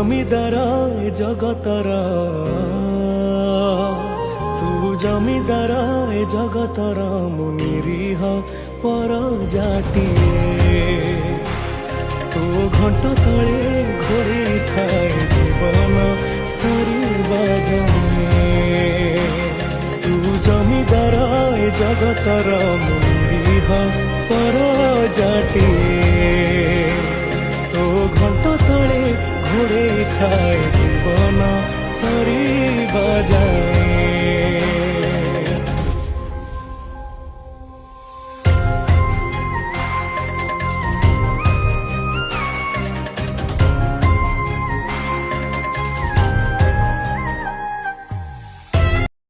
জমিদার এ জগতর, তু জমিদার এ জগতর, মু নিরীহ পরজাটিয়ে। ତୋ ଘଣ୍ଟ ତଳେ ଘୋଡ଼େଇ ଥାଏ ଜୀବନ ସରିବା ଯାଏ। ତୁ ଜମିଦାର ଏ ଜଗତର, ମୁଁ ନିରୀହ ପରଜାଟିଏ। ତୋ ଘଣ୍ଟ ତଳେ ଘୋଡ଼େଇ ଥାଏ ଜୀବନ ସରିବା ଯାଏ।